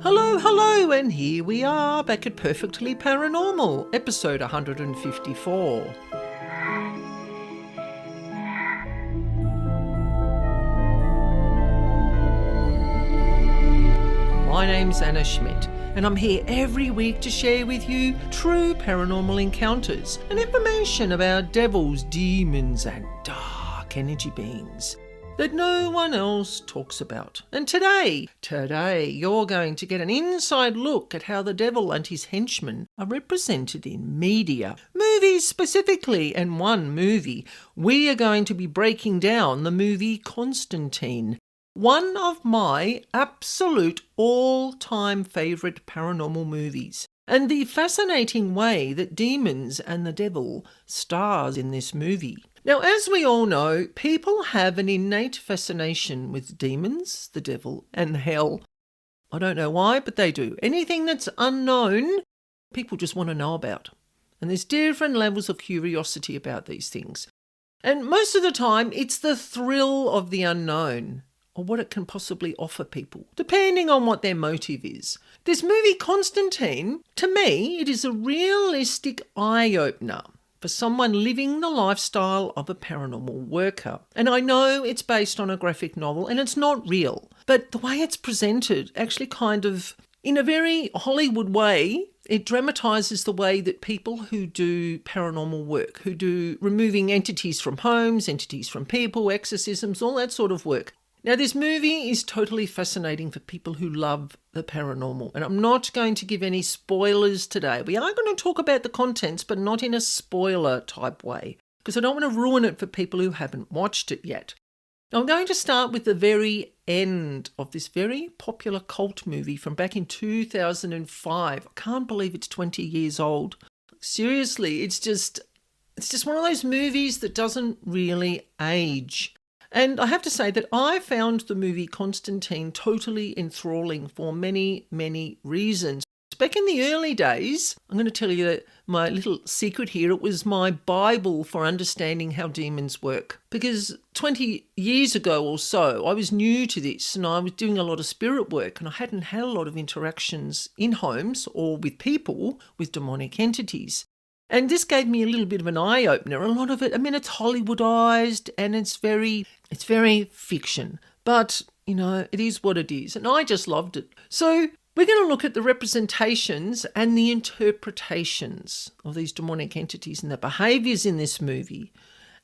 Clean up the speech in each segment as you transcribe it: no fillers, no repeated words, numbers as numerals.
Hello, hello, and here we are back at Perfectly Paranormal, episode 154. My name's Anna Schmidt, and I'm here every week to share with you true paranormal encounters and information about devils, demons, and dark energy beings that no one else talks about. And today, you're going to get an inside look at how the devil and his henchmen are represented in media, movies specifically, and one movie. We are going to be breaking down the movie Constantine, one of my absolute all-time favourite paranormal movies, and the fascinating way that demons and the devil stars in this movie. Now, as we all know, people have an innate fascination with demons, the devil, and hell. I don't know why, but they do. Anything that's unknown, people just want to know about. And there's different levels of curiosity about these things. And most of the time, it's the thrill of the unknown, or what it can possibly offer people, depending on what their motive is. This movie, Constantine, to me, it is a realistic eye-opener for someone living the lifestyle of a paranormal worker. And I know it's based on a graphic novel and it's not real, but the way it's presented actually kind of, in a very Hollywood way, it dramatises the way that people who do paranormal work, who do removing entities from homes, entities from people, exorcisms, all that sort of work. Now, this movie is totally fascinating for people who love the paranormal, and I'm not going to give any spoilers today. We are going to talk about the contents, but not in a spoiler type way, because I don't want to ruin it for people who haven't watched it yet. Now, I'm going to start with the very end of this very popular cult movie from back in 2005. I can't believe it's 20 years old. Seriously, it's just one of those movies that doesn't really age. And I have to say that I found the movie Constantine totally enthralling for many, many reasons. Back in the early days, I'm going to tell you that my little secret here, it was my Bible for understanding how demons work. Because 20 years ago or so, I was new to this and I was doing a lot of spirit work and I hadn't had a lot of interactions in homes or with people with demonic entities. And this gave me a little bit of an eye-opener. A lot of it, I mean, it's Hollywoodized and it's very fiction. But, it is what it is. And I just loved it. So we're going to look at the representations and the interpretations of these demonic entities and their behaviours in this movie.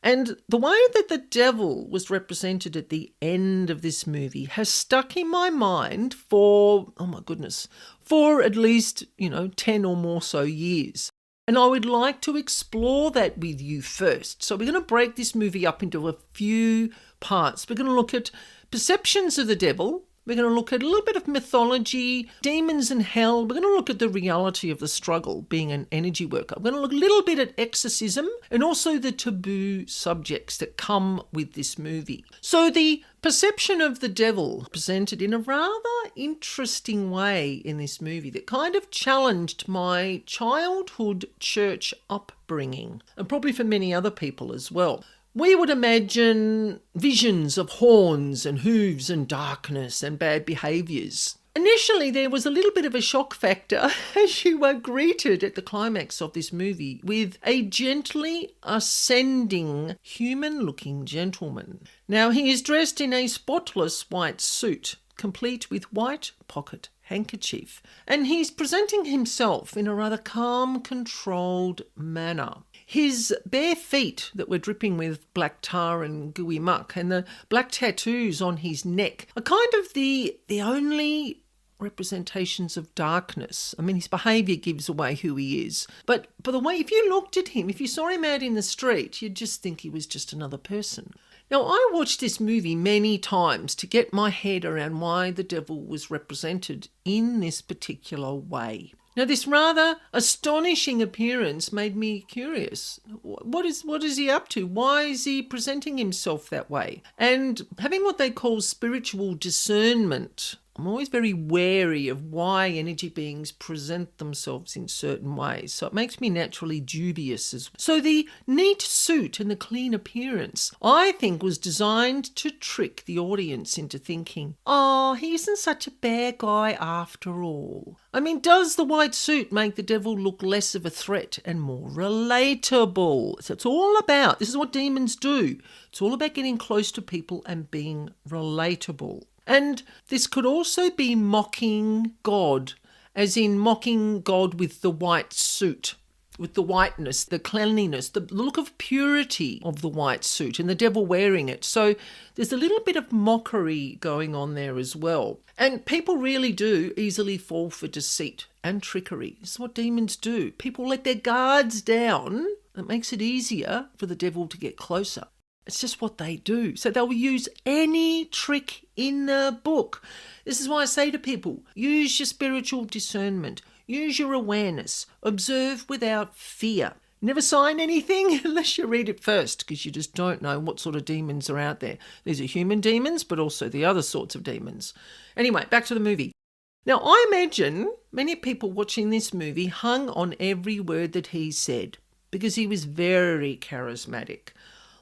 And the way that the devil was represented at the end of this movie has stuck in my mind for at least, 10 or more so years. And I would like to explore that with you first. So we're going to break this movie up into a few parts. We're going to look at perceptions of the devil. We're going to look at a little bit of mythology, demons and hell. We're going to look at the reality of the struggle being an energy worker. We're going to look a little bit at exorcism and also the taboo subjects that come with this movie. So the perception of the devil presented in a rather interesting way in this movie that kind of challenged my childhood church upbringing, and probably for many other people as well. We would imagine visions of horns and hooves and darkness and bad behaviours. Initially, there was a little bit of a shock factor as you were greeted at the climax of this movie with a gently ascending human-looking gentleman. Now, he is dressed in a spotless white suit, complete with white pocket handkerchief, and he's presenting himself in a rather calm, controlled manner. His bare feet that were dripping with black tar and gooey muck and the black tattoos on his neck are kind of the only representations of darkness. I mean, his behaviour gives away who he is. But by the way, if you looked at him, if you saw him out in the street, you'd just think he was just another person. Now, I watched this movie many times to get my head around why the devil was represented in this particular way. Now, this rather astonishing appearance made me curious. What is he up to? Why is he presenting himself that way? And having what they call spiritual discernment I'm always very wary of why energy beings present themselves in certain ways. So it makes me naturally dubious. So the neat suit and the clean appearance, I think, was designed to trick the audience into thinking, oh, he isn't such a bad guy after all. I mean, does the white suit make the devil look less of a threat and more relatable? So it's all about, this is what demons do. It's all about getting close to people and being relatable. And this could also be mocking God, as in mocking God with the white suit, with the whiteness, the cleanliness, the look of purity of the white suit and the devil wearing it. So there's a little bit of mockery going on there as well. And people really do easily fall for deceit and trickery. This is what demons do. People let their guards down. It makes it easier for the devil to get closer. It's just what they do. So they'll use any trick in the book. This is why I say to people, use your spiritual discernment, use your awareness, observe without fear. Never sign anything unless you read it first, because you just don't know what sort of demons are out there. These are human demons, but also the other sorts of demons. Anyway, back to the movie. Now, I imagine many people watching this movie hung on every word that he said, because he was very charismatic.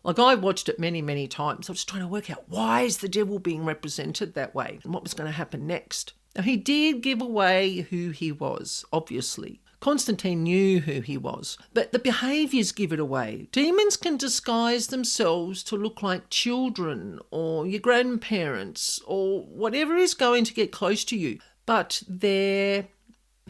Like, I watched it many, many times. I was trying to work out, why is the devil being represented that way and what was going to happen next. Now, he did give away who he was, obviously. Constantine knew who he was, but the behaviours give it away. Demons can disguise themselves to look like children or your grandparents or whatever is going to get close to you. But their,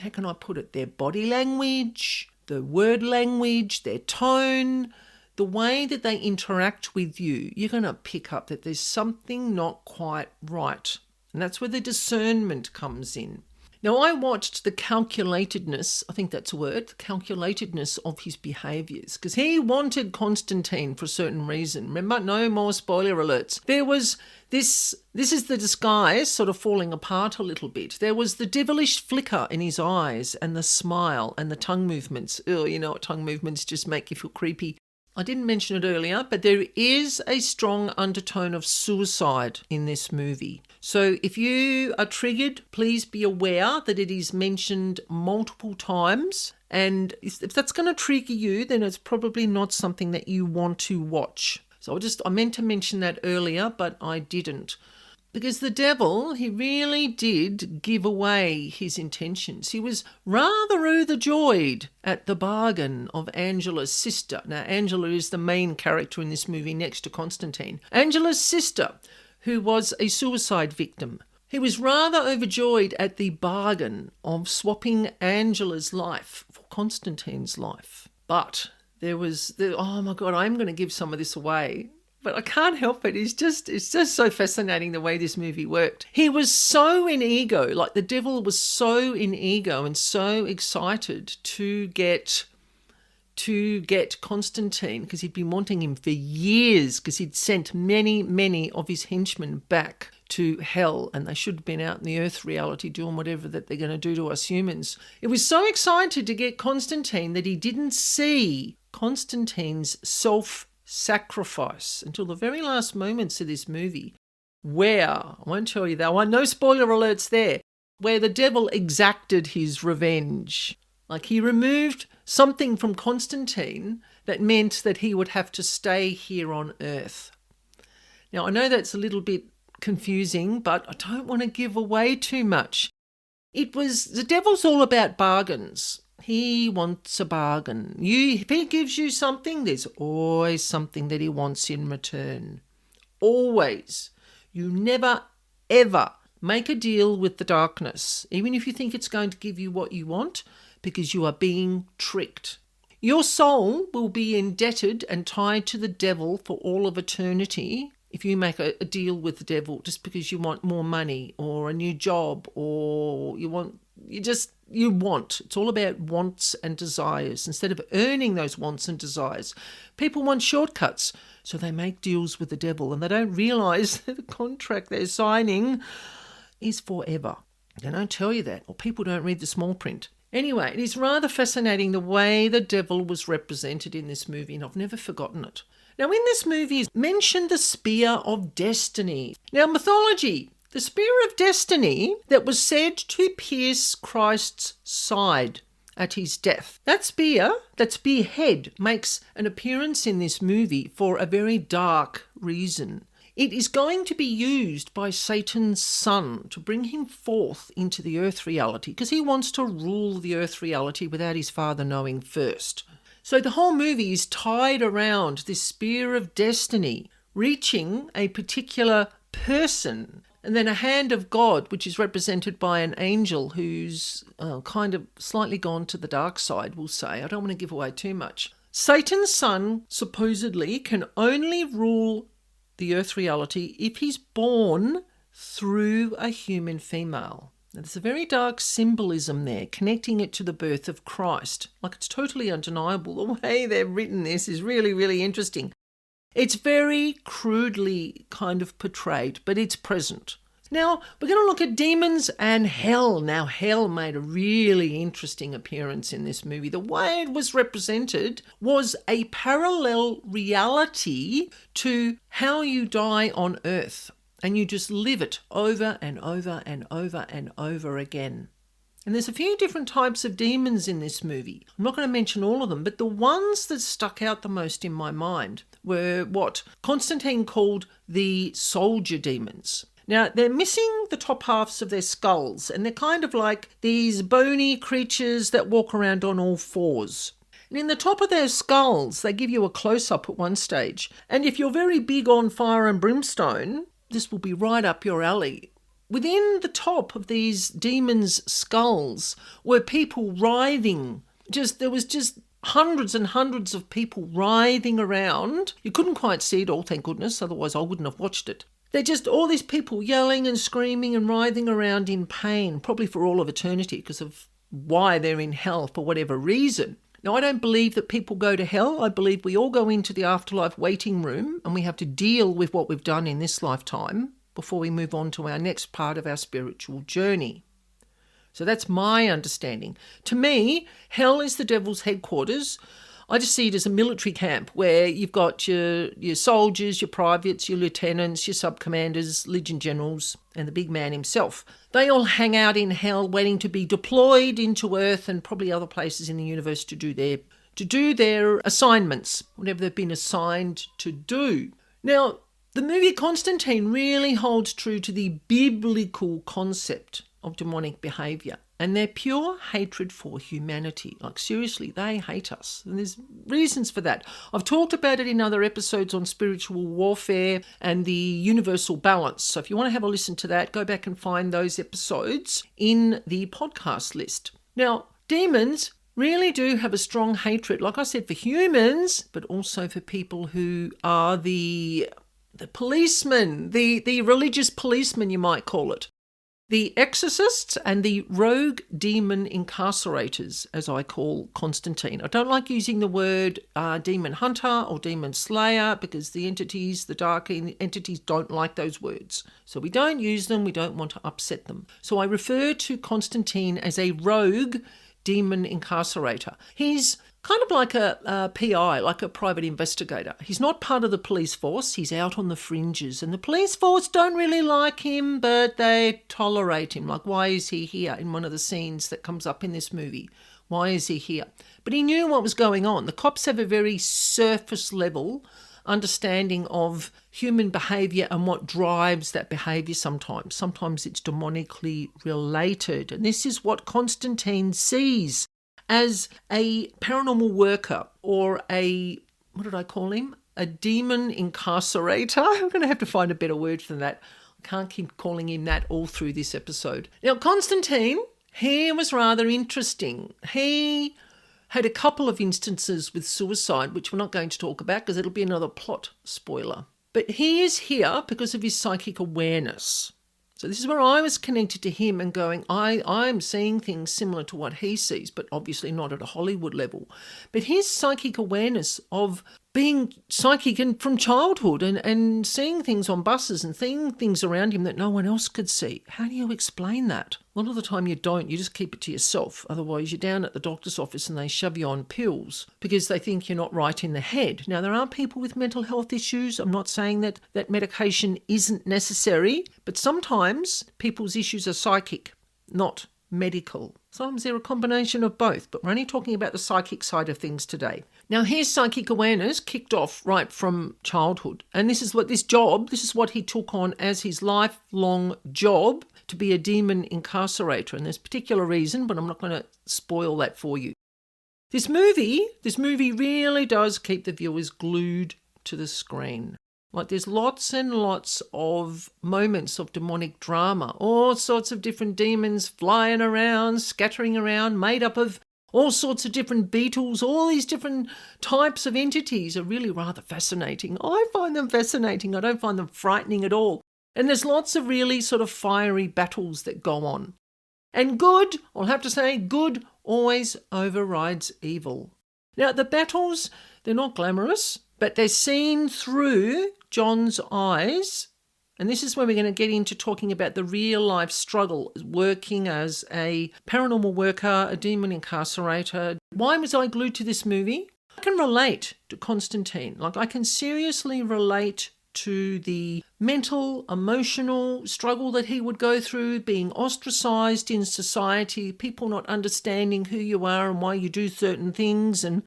how can I put it, their body language, the word language, their tone, the way that they interact with you, you're going to pick up that there's something not quite right. And that's where the discernment comes in. Now, I watched the calculatedness, I think that's a word, the calculatedness of his behaviours, because he wanted Constantine for a certain reason. Remember, no more spoiler alerts. There was this is the disguise sort of falling apart a little bit. There was the devilish flicker in his eyes and the smile and the tongue movements. Oh, you know what tongue movements just make you feel creepy. I didn't mention it earlier, but there is a strong undertone of suicide in this movie. So if you are triggered, please be aware that it is mentioned multiple times. And if that's going to trigger you, then it's probably not something that you want to watch. So I meant to mention that earlier, but I didn't. Because the devil, he really did give away his intentions. He was rather overjoyed at the bargain of Angela's sister. Now, Angela is the main character in this movie next to Constantine. Angela's sister, who was a suicide victim. He was rather overjoyed at the bargain of swapping Angela's life for Constantine's life. But there was, oh my God, I'm going to give some of this away. But I can't help it. It's just so fascinating the way this movie worked. He was so in ego, like the devil was so in ego and so excited to get Constantine, because he'd been wanting him for years, because he'd sent many of his henchmen back to hell, and they should have been out in the earth reality doing whatever that they're going to do to us humans. It was so excited to get Constantine that he didn't see Constantine's self-sacrifice until the very last moments of this movie, where, I won't tell you that one, no spoiler alerts there, where the devil exacted his revenge. Like, he removed something from Constantine that meant that he would have to stay here on earth. Now, I know that's a little bit confusing, but I don't want to give away too much. The devil's all about bargains. He wants a bargain. If he gives you something, there's always something that he wants in return. Always. You never, ever make a deal with the darkness, even if you think it's going to give you what you want, because you are being tricked. Your soul will be indebted and tied to the devil for all of eternity if you make a deal with the devil just because you want more money or a new job, or you want. It's all about wants and desires. Instead of earning those wants and desires, people want shortcuts. So they make deals with the devil, and they don't realise that the contract they're signing is forever. They don't tell you that, or people don't read the small print. Anyway, it is rather fascinating the way the devil was represented in this movie, and I've never forgotten it. Now, in this movie is mentioned the spear of destiny. Now, mythology the spear of destiny that was said to pierce Christ's side at his death. That spearhead, makes an appearance in this movie for a very dark reason. It is going to be used by Satan's son to bring him forth into the earth reality, because he wants to rule the earth reality without his father knowing first. So the whole movie is tied around this spear of destiny reaching a particular person, and then a hand of God, which is represented by an angel who's kind of slightly gone to the dark side, we'll say. I don't want to give away too much. Satan's son supposedly can only rule the earth reality if he's born through a human female. Now, there's a very dark symbolism there, connecting it to the birth of Christ. Like, it's totally undeniable. The way they've written this is really, really interesting. It's very crudely kind of portrayed, but it's present. Now, we're going to look at demons and hell. Now, hell made a really interesting appearance in this movie. The way it was represented was a parallel reality to how you die on earth, and you just live it over and over and over and over again. And there's a few different types of demons in this movie. I'm not going to mention all of them, but the ones that stuck out the most in my mind were what Constantine called the soldier demons. Now, they're missing the top halves of their skulls, and they're kind of like these bony creatures that walk around on all fours. And in the top of their skulls, they give you a close-up at one stage. And if you're very big on fire and brimstone, this will be right up your alley. Within the top of these demons' skulls were people writhing. There was just hundreds and hundreds of people writhing around. You couldn't quite see it all, thank goodness, otherwise I wouldn't have watched it. They're just all these people yelling and screaming and writhing around in pain, probably for all of eternity, because of why they're in hell for whatever reason. Now, I don't believe that people go to hell. I believe we all go into the afterlife waiting room, and we have to deal with what we've done in this lifetime before we move on to our next part of our spiritual journey. So that's my understanding. To me, hell is the devil's headquarters. I just see it as a military camp where you've got your soldiers, your privates, your lieutenants, your sub-commanders, legion generals, and the big man himself. They all hang out in hell waiting to be deployed into Earth and probably other places in the universe to do their assignments, whatever they've been assigned to do. Now, the movie Constantine really holds true to the biblical concept of demonic behaviour and their pure hatred for humanity. Like, seriously, they hate us. And there's reasons for that. I've talked about it in other episodes on spiritual warfare and the universal balance. So if you want to have a listen to that, go back and find those episodes in the podcast list. Now, demons really do have a strong hatred, like I said, for humans, but also for people who are the policemen, the religious policemen, you might call it. The exorcists and the rogue demon incarcerators, as I call Constantine. I don't like using the word demon hunter or demon slayer because the dark entities don't like those words. So we don't use them, we don't want to upset them. So I refer to Constantine as a rogue demon incarcerator. He's kind of like a PI, like a private investigator. He's not part of the police force. He's out on the fringes. And the police force don't really like him, but they tolerate him. Like, why is he here in one of the scenes that comes up in this movie? Why is he here? But he knew what was going on. The cops have a very surface level understanding of human behaviour and what drives that behaviour sometimes. Sometimes it's demonically related. And this is what Constantine sees as a paranormal worker or what did I call him? A demon incarcerator. I'm going to have to find a better word for that. I can't keep calling him that all through this episode. Now, Constantine, he was rather interesting. He had a couple of instances with suicide, which we're not going to talk about because it'll be another plot spoiler. But he is here because of his psychic awareness. So this is where I was connected to him and going, I'm seeing things similar to what he sees, but obviously not at a Hollywood level. But his psychic awareness of being psychic and from childhood and seeing things on buses and seeing things around him that no one else could see. How do you explain that? A lot of the time you don't. You just keep it to yourself. Otherwise, you're down at the doctor's office and they shove you on pills because they think you're not right in the head. Now, there are people with mental health issues. I'm not saying that medication isn't necessary, but sometimes people's issues are psychic, not medical. Sometimes they're a combination of both, but we're only talking about the psychic side of things today. Now, his psychic awareness kicked off right from childhood. And this is what he took on as his lifelong job, to be a demon incarcerator. And there's a particular reason, but I'm not going to spoil that for you. This movie really does keep the viewers glued to the screen. Like, there's lots and lots of moments of demonic drama, all sorts of different demons flying around, scattering around, made up of all sorts of different beetles. All these different types of entities are really rather fascinating. I find them fascinating. I don't find them frightening at all. And there's lots of really sort of fiery battles that go on. And good, I'll have to say, good always overrides evil. Now, the battles, they're not glamorous, but they're seen through John's eyes. And this is where we're going to get into talking about the real life struggle working as a paranormal worker, a demon incarcerator. Why was I glued to this movie? I can relate to Constantine. Like, I can seriously relate to the mental, emotional struggle that he would go through, being ostracized in society, people not understanding who you are and why you do certain things. And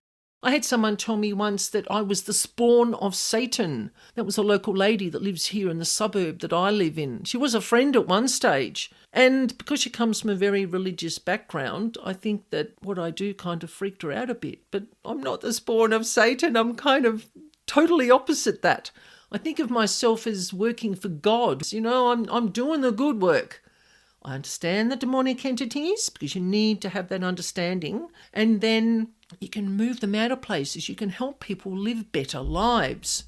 I had someone tell me once that I was the spawn of Satan. That was a local lady that lives here in the suburb that I live in. She was a friend at one stage. And because she comes from a very religious background, I think that what I do kind of freaked her out a bit. But I'm not the spawn of Satan. I'm kind of totally opposite that. I think of myself as working for God. You know, I'm doing the good work. I understand the demonic entities because you need to have that understanding. And then you can move them out of places. You can help people live better lives.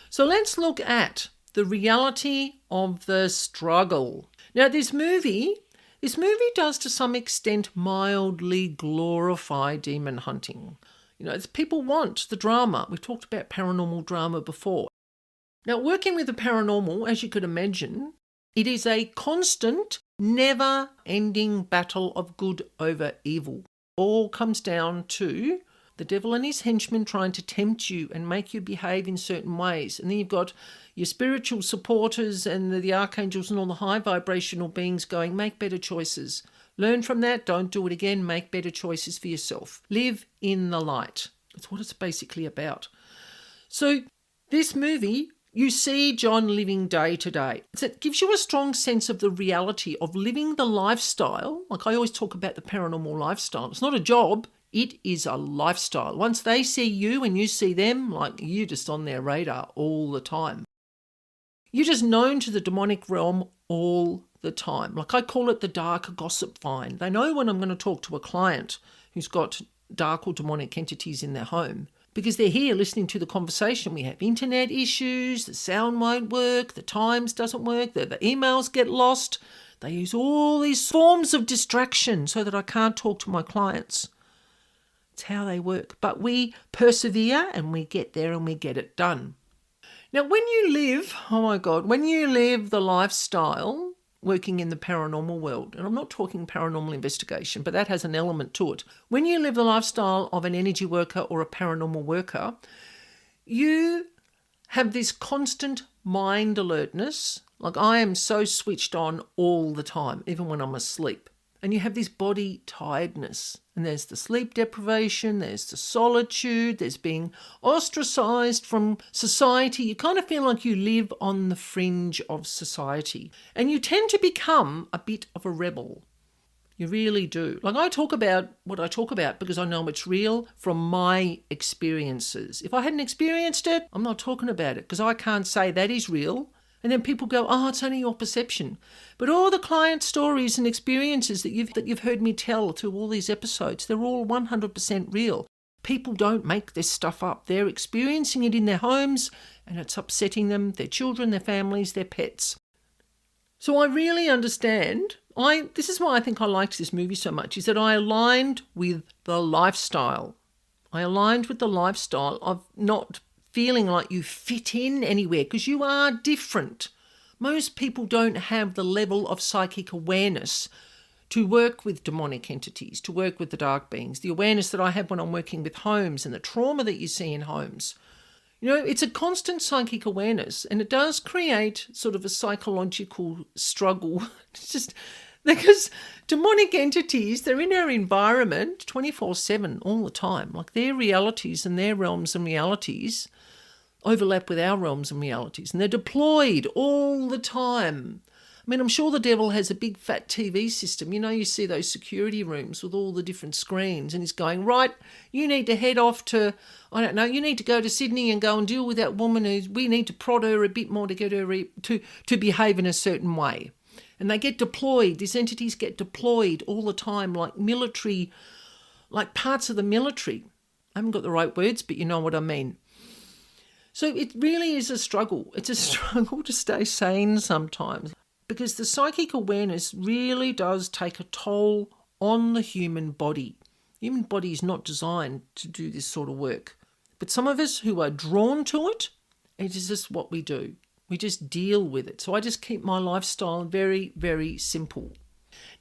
So let's look at the reality of the struggle. Now, this movie does to some extent mildly glorify demon hunting. You know, people want the drama. We've talked about paranormal drama before. Now, working with the paranormal, as you could imagine, it is a constant, never-ending battle of good over evil. All comes down to the devil and his henchmen trying to tempt you and make you behave in certain ways. And then you've got your spiritual supporters and the archangels and all the high vibrational beings going, make better choices. Learn from that, don't do it again, make better choices for yourself. Live in the light. That's what it's basically about. So this movie, you see John living day to day. It gives you a strong sense of the reality of living the lifestyle. Like I always talk about the paranormal lifestyle. It's not a job. It is a lifestyle. Once they see you and you see them, like you're just on their radar all the time. You're just known to the demonic realm all the time. Like I call it the dark gossip vine. They know when I'm going to talk to a client who's got dark or demonic entities in their home, because they're here listening to the conversation. We have internet issues, the sound won't work, the times doesn't work, the emails get lost. They use all these forms of distraction so that I can't talk to my clients. It's how they work. But we persevere and we get there and we get it done. Now, when you live the lifestyle working in the paranormal world, and I'm not talking paranormal investigation, but that has an element to it. When you live the lifestyle of an energy worker or a paranormal worker, you have this constant mind alertness. Like I am so switched on all the time, even when I'm asleep. And you have this body tiredness. And there's the sleep deprivation, there's the solitude, there's being ostracized from society. You kind of feel like you live on the fringe of society. And you tend to become a bit of a rebel. You really do. Like I talk about what I talk about because I know it's real from my experiences. If I hadn't experienced it, I'm not talking about it because I can't say that is real. And then people go, oh, it's only your perception. But all the client stories and experiences that you've heard me tell through all these episodes, they're all 100% real. People don't make this stuff up. They're experiencing it in their homes and it's upsetting them, their children, their families, their pets. So I really understand. This is why I think I liked this movie so much, is that I aligned with the lifestyle. I aligned with the lifestyle of not feeling like you fit in anywhere because you are different. Most people don't have the level of psychic awareness to work with demonic entities, to work with the dark beings, the awareness that I have when I'm working with homes and the trauma that you see in homes. You know, it's a constant psychic awareness, and it does create sort of a psychological struggle. It's just because demonic entities, they're in our environment 24/7 all the time. Like their realities and their realms and realities overlap with our realms and realities, and they're deployed all the time. I mean, I'm sure the devil has a big fat TV system. You know, you see those security rooms with all the different screens, and he's going, right, you need to head off to, I don't know, you need to go to Sydney and go and deal with that woman we need to prod her a bit more to get her to behave in a certain way. And they get deployed. These entities get deployed all the time, like military, like parts of the military. I haven't got the right words, but you know what I mean. So it really is a struggle. It's a struggle to stay sane sometimes, because the psychic awareness really does take a toll on the human body. The human body is not designed to do this sort of work. But some of us who are drawn to it, it is just what we do. We just deal with it. So I just keep my lifestyle very, very simple.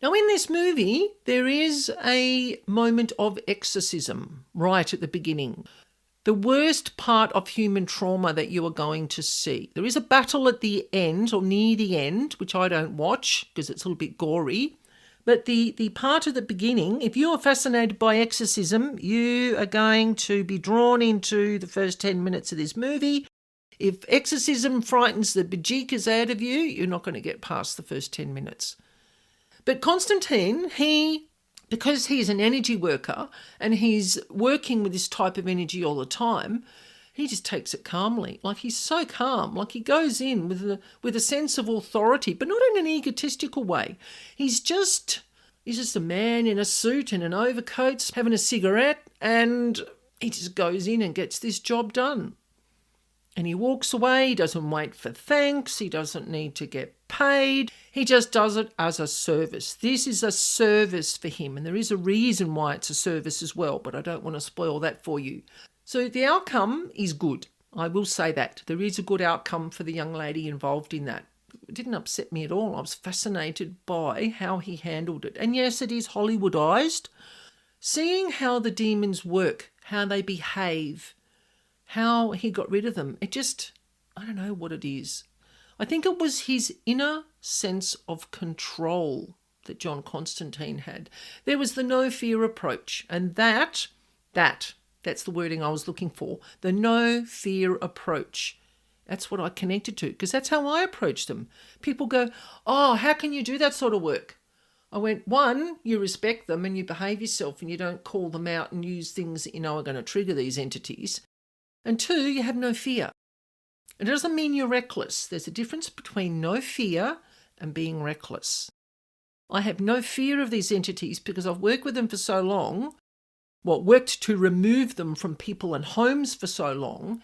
Now, in this movie, there is a moment of exorcism right at the beginning. The worst part of human trauma that you are going to see. There is a battle at the end or near the end, which I don't watch because it's a little bit gory. But the part at the beginning, if you are fascinated by exorcism, you are going to be drawn into the first 10 minutes of this movie. If exorcism frightens the bejeekers out of you, you're not going to get past the first 10 minutes. But Constantine, because he's an energy worker and he's working with this type of energy all the time, he just takes it calmly. Like he's so calm. Like he goes in with a sense of authority, but not in an egotistical way. He's just a man in a suit and an overcoat having a cigarette, and he just goes in and gets this job done. And he walks away. He doesn't wait for thanks. He doesn't need to get paid. He just does it as a service. This is a service for him, and there is a reason why it's a service as well, but I don't want to spoil that for you. So the outcome is good. I will say that. There is a good outcome for the young lady involved in that. It didn't upset me at all. I was fascinated by how he handled it. And yes, it is Hollywoodized. Seeing how the demons work, how they behave, how he got rid of them, I don't know what it is. I think it was his inner sense of control that John Constantine had. There was the no fear approach, and that's the wording I was looking for, the no fear approach. That's what I connected to, because that's how I approach them. People go, oh, how can you do that sort of work? I went, one, you respect them and you behave yourself and you don't call them out and use things that you know are going to trigger these entities. And two, you have no fear. It doesn't mean you're reckless. There's a difference between no fear and being reckless. I have no fear of these entities because I've worked with them for so long. What worked to remove them from people and homes for so long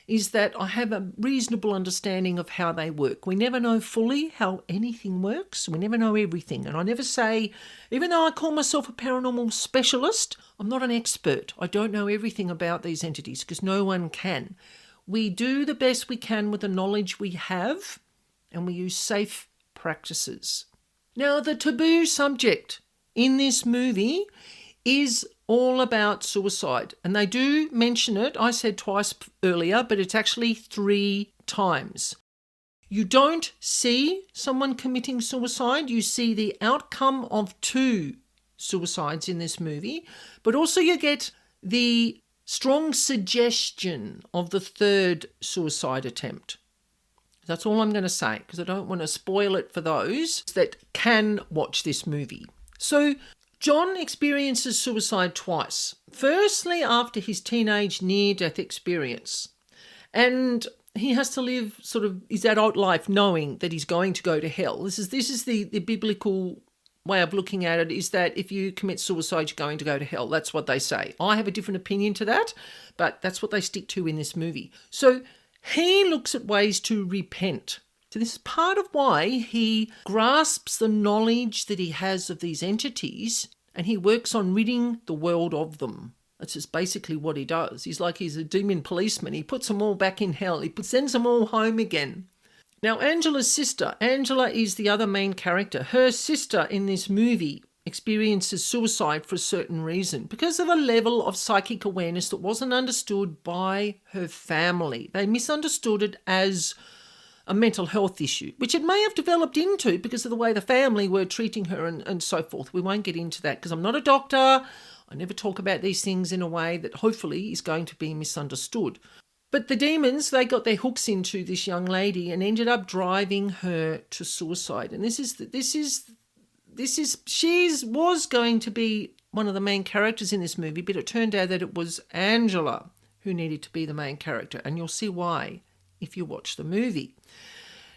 is that I have a reasonable understanding of how they work. We never know fully how anything works. We never know everything. And I never say, even though I call myself a paranormal specialist, I'm not an expert. I don't know everything about these entities because no one can. We do the best we can with the knowledge we have, and we use safe practices. Now, the taboo subject in this movie is all about suicide. And they do mention it, I said twice earlier, but it's actually 3 times. You don't see someone committing suicide. You see the outcome of 2 suicides in this movie, but also you get the strong suggestion of the 3rd suicide attempt. That's all I'm going to say, because I don't want to spoil it for those that can watch this movie. So John experiences suicide twice. Firstly, after his teenage near-death experience. And he has to live sort of his adult life knowing that he's going to go to hell. This is the biblical way of looking at it, is that if you commit suicide, you're going to go to hell. That's what they say. I have a different opinion to that, but that's what they stick to in this movie. So he looks at ways to repent. So this is part of why he grasps the knowledge that he has of these entities, and he works on ridding the world of them. That's just basically what he does. He's a demon policeman. He puts them all back in hell. He sends them all home again. Now, Angela's sister. Angela is the other main character. Her sister in this movie experiences suicide for a certain reason because of a level of psychic awareness that wasn't understood by her family. They misunderstood it as a mental health issue, which it may have developed into because of the way the family were treating her and so forth. We won't get into that because I'm not a doctor. I never talk about these things in a way that hopefully is going to be misunderstood. But the demons, they got their hooks into this young lady and ended up driving her to suicide. And she was going to be one of the main characters in this movie, but it turned out that it was Angela who needed to be the main character. And you'll see why if you watch the movie.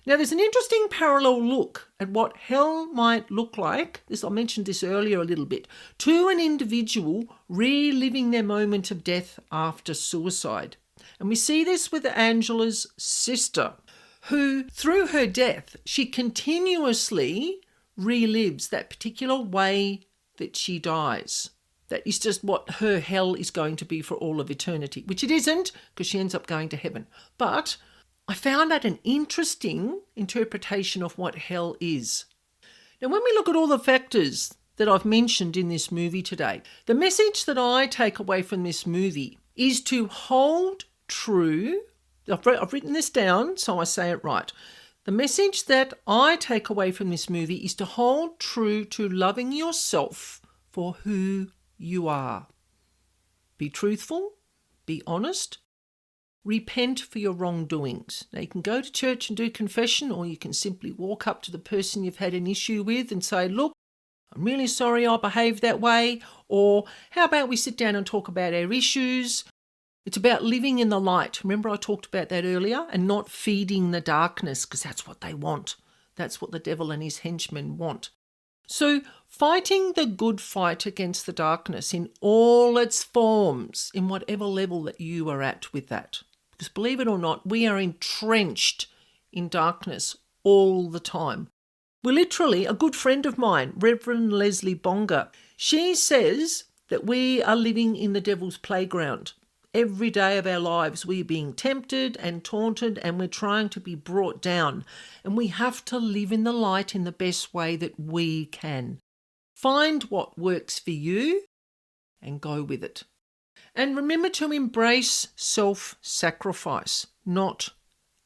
Now, there's an interesting parallel look at what hell might look like, I mentioned this earlier a little bit, to an individual reliving their moment of death after suicide. And we see this with Angela's sister, who, through her death, she continuously relives that particular way that she dies. That is just what her hell is going to be for all of eternity, which it isn't, because she ends up going to heaven. But I found that an interesting interpretation of what hell is. Now, when we look at all the factors that I've mentioned in this movie today, the message that I take away from this movie is to hold true. I've written this down, so I say it right. The message that I take away from this movie is to hold true to loving yourself for who you are. Be truthful, be honest, repent for your wrongdoings. Now, you can go to church and do confession, or you can simply walk up to the person you've had an issue with and say, look, I'm really sorry I behaved that way. Or how about we sit down and talk about our issues? It's about living in the light. Remember I talked about that earlier? And not feeding the darkness, because that's what they want. That's what the devil and his henchmen want. So fighting the good fight against the darkness in all its forms, in whatever level that you are at with that. Because believe it or not, we are entrenched in darkness all the time. We're literally, a good friend of mine, Reverend Leslie Bonga, she says that we are living in the devil's playground. Every day of our lives, we're being tempted and taunted, and we're trying to be brought down. And we have to live in the light in the best way that we can. Find what works for you and go with it. And remember to embrace self-sacrifice, not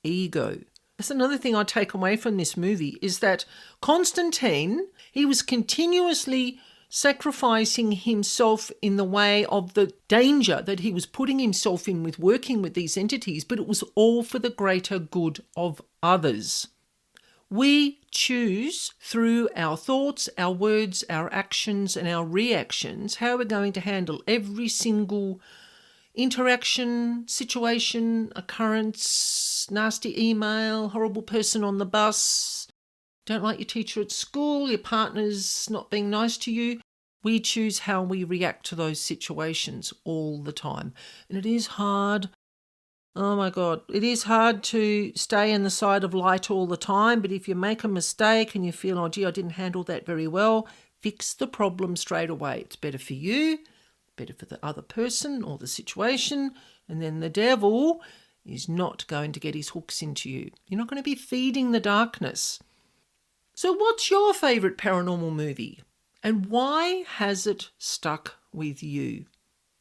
ego. That's another thing I take away from this movie, is that Constantine, he was continuously sacrificing himself in the way of the danger that he was putting himself in with working with these entities, but it was all for the greater good of others. We choose through our thoughts, our words, our actions, and our reactions how we're going to handle every single interaction, situation, occurrence, nasty email, horrible person on the bus, don't like your teacher at school, your partner's not being nice to you. We choose how we react to those situations all the time. And it is hard. Oh my God, it is hard to stay in the side of light all the time. But if you make a mistake and you feel, oh gee, I didn't handle that very well, fix the problem straight away. It's better for you, better for the other person or the situation. And then the devil is not going to get his hooks into you. You're not going to be feeding the darkness. So what's your favourite paranormal movie? And why has it stuck with you?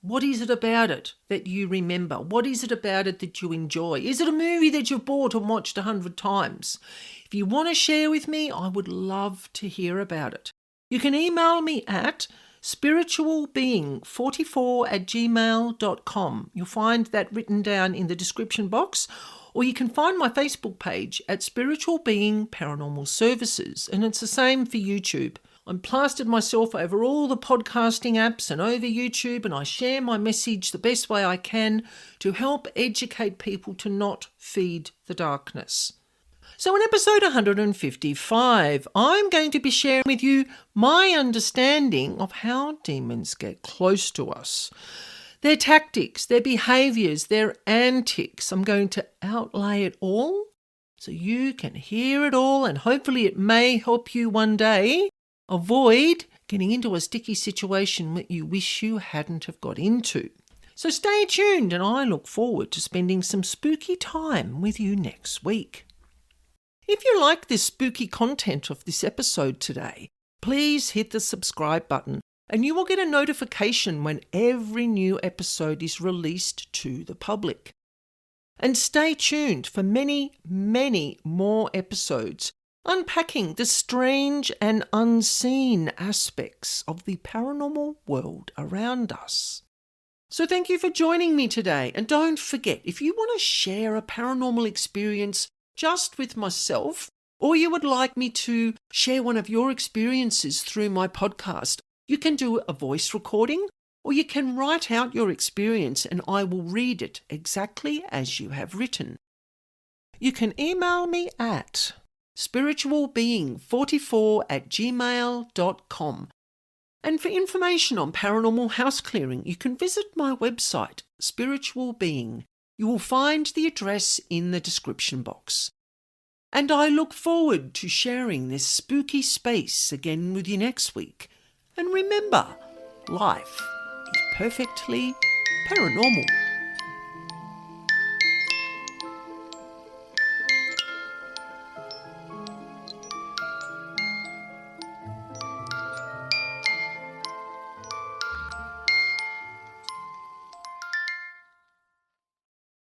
What is it about it that you remember? What is it about it that you enjoy? Is it a movie that you've bought and watched 100 times? If you want to share with me, I would love to hear about it. You can email me at spiritualbeing44@gmail.com. You'll find that written down in the description box. Or you can find my Facebook page at Spiritual Being Paranormal Services, and it's the same for YouTube. I'm plastered myself over all the podcasting apps and over YouTube, and I share my message the best way I can to help educate people to not feed the darkness. So in episode 155, I'm going to be sharing with you my understanding of how demons get close to us. Their tactics, their behaviours, their antics. I'm going to outlay it all so you can hear it all, and hopefully it may help you one day avoid getting into a sticky situation that you wish you hadn't have got into. So stay tuned, and I look forward to spending some spooky time with you next week. If you like this spooky content of this episode today, please hit the subscribe button and you will get a notification when every new episode is released to the public. And stay tuned for many, many more episodes unpacking the strange and unseen aspects of the paranormal world around us. So thank you for joining me today, and don't forget, if you want to share a paranormal experience just with myself, or you would like me to share one of your experiences through my podcast, you can do a voice recording, or you can write out your experience and I will read it exactly as you have written. You can email me at spiritualbeing44@gmail.com. And for information on paranormal house clearing, you can visit my website, Spiritual Being. You will find the address in the description box. And I look forward to sharing this spooky space again with you next week. And remember, life is perfectly paranormal.